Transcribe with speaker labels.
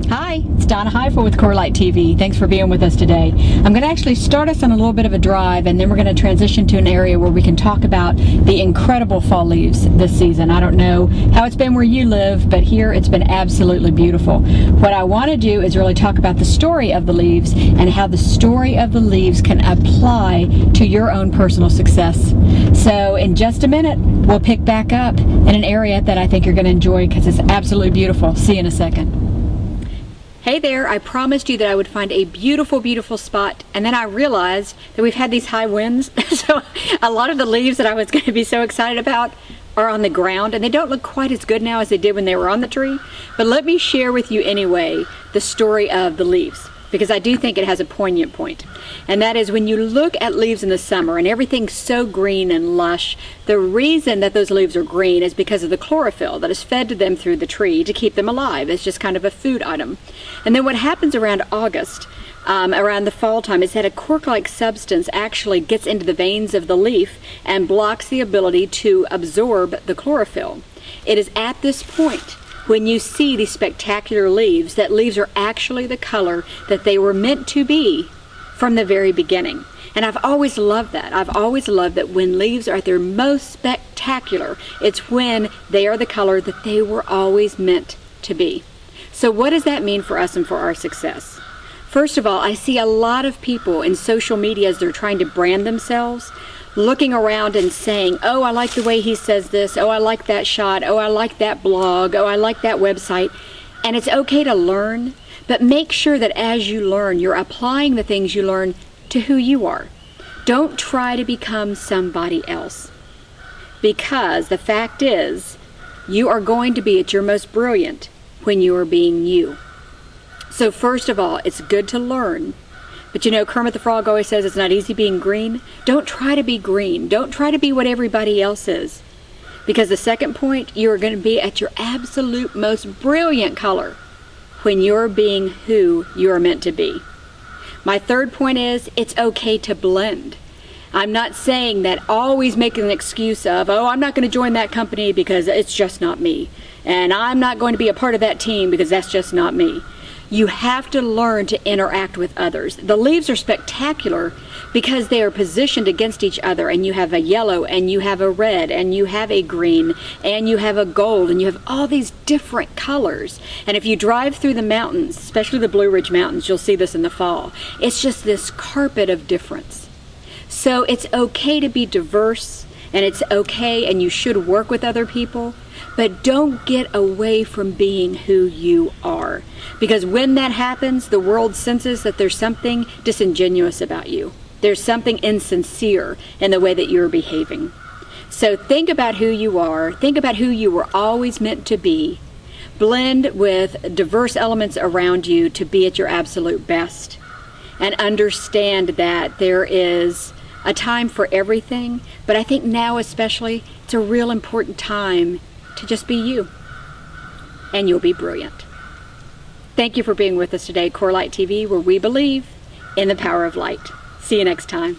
Speaker 1: Hi, it's Donna Heifel with Corelight TV. Thanks for being with us today. I'm going to actually start us on a little bit of a drive, and then we're going to transition to an area where we can talk about the incredible fall leaves this season. I don't know how it's been where you live, but here it's been absolutely beautiful. What I want to do is really talk about the story of the leaves and how the story of the leaves can apply to your own personal success. So in just a minute, we'll pick back up in an area that I think you're going to enjoy because it's absolutely beautiful. See you in a second. Hey there, I promised you that I would find a beautiful, beautiful spot, and then I realized that we've had these high winds, so a lot of the leaves that I was going to be so excited about are on the ground, and they don't look quite as good now as they did when they were on the tree. But let me share with you anyway the story of the leaves, because I do think it has a poignant point. And that is, when you look at leaves in the summer and everything's so green and lush, the reason that those leaves are green is because of the chlorophyll that is fed to them through the tree to keep them alive. It's just kind of a food item. And then what happens around August, around the fall time, is that a cork-like substance actually gets into the veins of the leaf and blocks the ability to absorb the chlorophyll. It is at this point, when you see these spectacular leaves, that leaves are actually the color that they were meant to be from the very beginning. And I've always loved that. I've always loved that when leaves are at their most spectacular, it's when they are the color that they were always meant to be. So what does that mean for us and for our success? First of all, I see a lot of people in social media as they're trying to brand themselves, looking around and saying, oh, I like the way he says this, oh, I like that shot, oh, I like that blog, oh, I like that website. And it's okay to learn, but make sure that as you learn, you're applying the things you learn to who you are. Don't try to become somebody else, because the fact is, you are going to be at your most brilliant when you are being you. So first of all, it's good to learn. But you know, Kermit the Frog always says it's not easy being green. Don't try to be green. Don't try to be what everybody else is. Because the second point, you are going to be at your absolute most brilliant color when you're being who you're meant to be. My third point is, it's okay to blend. I'm not saying that always make an excuse of, oh, I'm not going to join that company because it's just not me. And I'm not going to be a part of that team because that's just not me. You have to learn to interact with others. The leaves are spectacular because they are positioned against each other, and you have a yellow, and you have a red, and you have a green, and you have a gold, and you have all these different colors. And if you drive through the mountains, especially the Blue Ridge Mountains, you'll see this in the fall. It's just this carpet of difference. So it's okay to be diverse, and it's okay, and you should work with other people, but don't get away from being who you are. Because when that happens, the world senses that there's something disingenuous about you. There's something insincere in the way that you're behaving. So think about who you are. Think about who you were always meant to be. Blend with diverse elements around you to be at your absolute best. And understand that there is a time for everything, but I think now especially, it's a real important time to just be you, and you'll be brilliant. Thank you for being with us today at Corelight TV, where we believe in the power of light. See you next time.